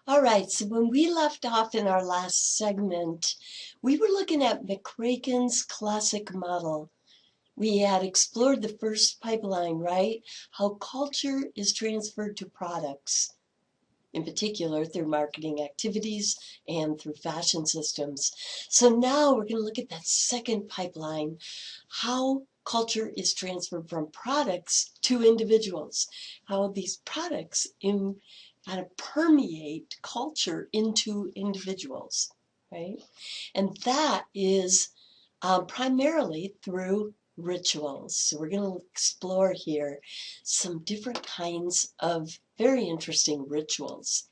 All right, so when we left off in our last segment, we were looking at McCracken's classic model. We had explored the first pipeline, right? How culture is transferred to products, in particular through marketing activities and through fashion systems. So now we're going to look at that second pipeline, how culture is transferred from products to individuals, how these products kind of permeate culture into individuals, right? And that is primarily through rituals. So we're going to explore here some different kinds of very interesting rituals.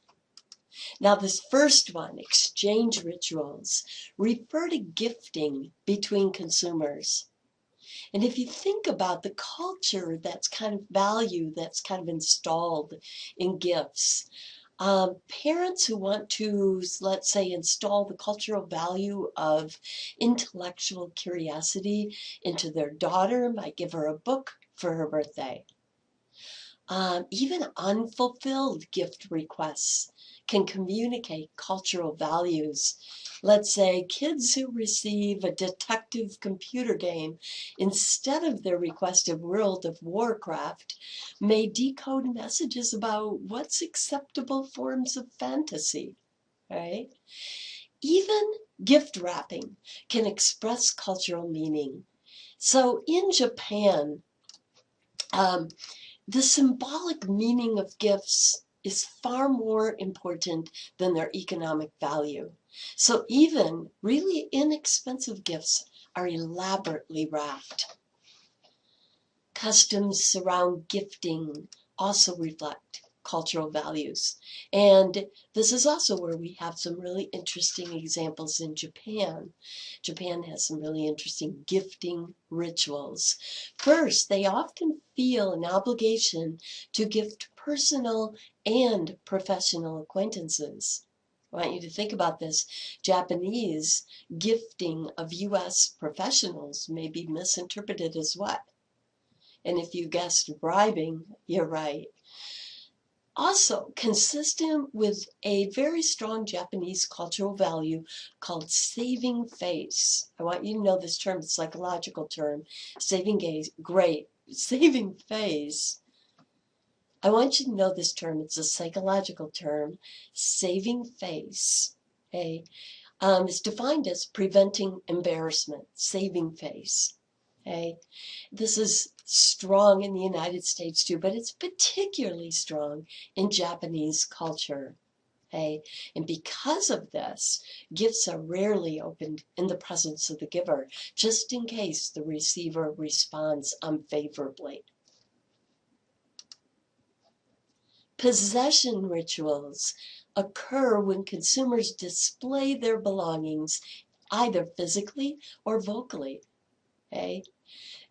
Now, this first one, exchange rituals, refer to gifting between consumers. And if you think about the culture that's kind of value that's kind of installed in gifts, parents who want to, let's say, install the cultural value of intellectual curiosity into their daughter might give her a book for her birthday. Even unfulfilled gift requests can communicate cultural values. Let's say kids who receive a detective computer game instead of their requested World of Warcraft may decode messages about what's acceptable forms of fantasy, right? Even gift wrapping can express cultural meaning. So in Japan, the symbolic meaning of gifts is far more important than their economic value. So even really inexpensive gifts are elaborately wrapped. Customs around gifting also reflect cultural values. And this is also where we have some really interesting examples in Japan. Japan has some really interesting gifting rituals. First, they often feel an obligation to gift personal and professional acquaintances. I want you to think about this. Japanese gifting of U.S. professionals may be misinterpreted as what? And if you guessed bribing, you're right. Also, consistent with a very strong Japanese cultural value called saving face. I want you to know this term, it's a psychological term. Saving face. I want you to know this term, it's a psychological term. Saving face. Okay? Is defined as preventing embarrassment, saving face. Okay? This is strong in the United States too, but it's particularly strong in Japanese culture. Okay? And because of this, gifts are rarely opened in the presence of the giver, just in case the receiver responds unfavorably. Possession rituals occur when consumers display their belongings either physically or vocally. Okay?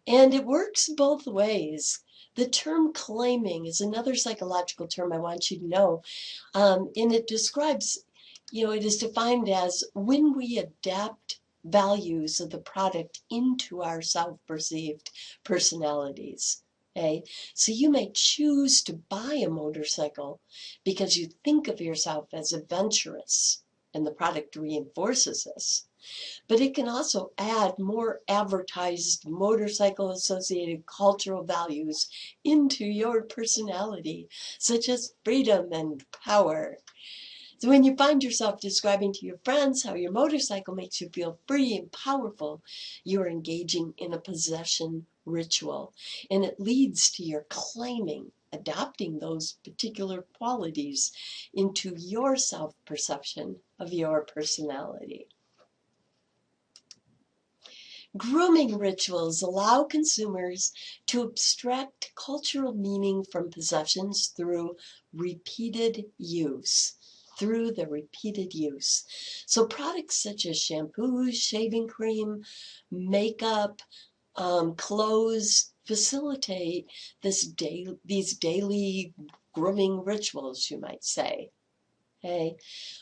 And it works both ways. The term claiming is another psychological term I want you to know. And it describes, it is defined as when we adapt values of the product into our self-perceived personalities. Okay? So you may choose to buy a motorcycle because you think of yourself as adventurous, and the product reinforces this. But it can also add more advertised motorcycle associated cultural values into your personality, such as freedom and power. So when you find yourself describing to your friends how your motorcycle makes you feel free and powerful, you're engaging in a possession ritual. And it leads to your claiming, adopting those particular qualities into your self-perception of your personality. Grooming rituals allow consumers to abstract cultural meaning from possessions through repeated use. So products such as shampoos, shaving cream, makeup, clothes facilitate these daily grooming rituals, you might say. Okay.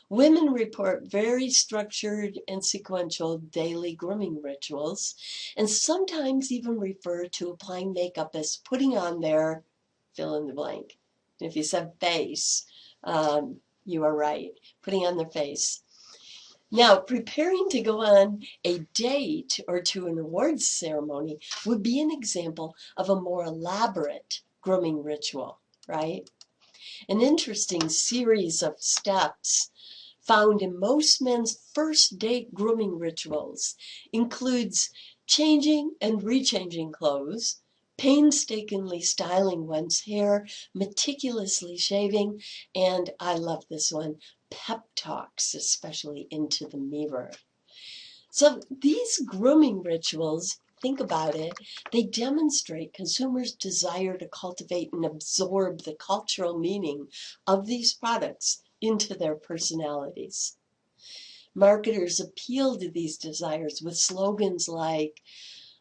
Women report very structured and sequential daily grooming rituals, and sometimes even refer to applying makeup as putting on their fill in the blank. If you said face, You are right, putting on their face. Now, preparing to go on a date or to an awards ceremony would be an example of a more elaborate grooming ritual, right? An interesting series of steps found in most men's first date grooming rituals includes changing and rechanging clothes, painstakingly styling one's hair, meticulously shaving, and I love this one, pep talks, especially into the mirror. So these grooming rituals, think about it, they demonstrate consumers' desire to cultivate and absorb the cultural meaning of these products into their personalities. Marketers appeal to these desires with slogans like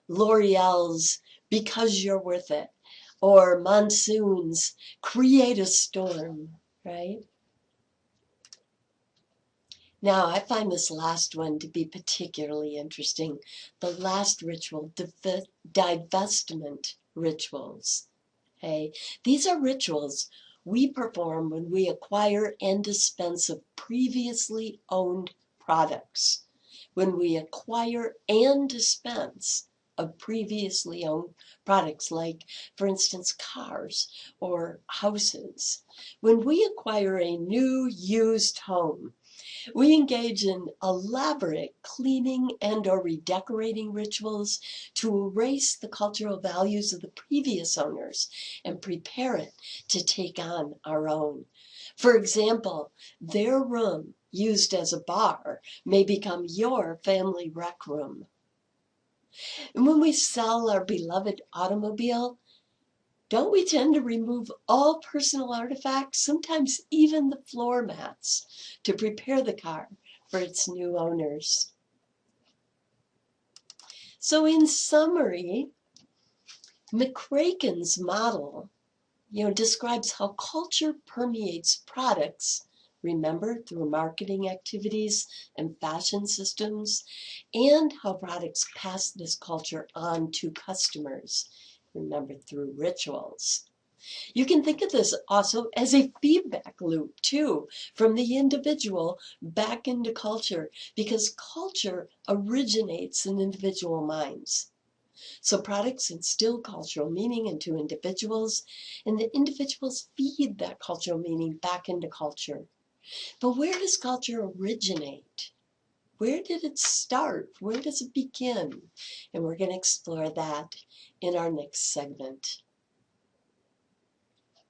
L'Oreal's "Because You're Worth It" or Monsoon's "Create a Storm," right? Now, I find this last one to be particularly interesting. The last ritual, divestment rituals. Okay? These are rituals we perform when we acquire and dispense of previously owned products. When we acquire and dispense of previously owned products, like, for instance, cars or houses. When we acquire a new used home, we engage in elaborate cleaning and or redecorating rituals to erase the cultural values of the previous owners and prepare it to take on our own. For example, their room used as a bar may become your family rec room. And when we sell our beloved automobile, don't we tend to remove all personal artifacts, sometimes even the floor mats, to prepare the car for its new owners? So in summary, McCracken's model, describes how culture permeates products, remember, through marketing activities and fashion systems, and how products pass this culture on to customers, remember, through rituals. You can think of this also as a feedback loop, too, from the individual back into culture, because culture originates in individual minds. So products instill cultural meaning into individuals, and the individuals feed that cultural meaning back into culture. But where does culture originate? Where did it start? Where does it begin? And we're going to explore that in our next segment.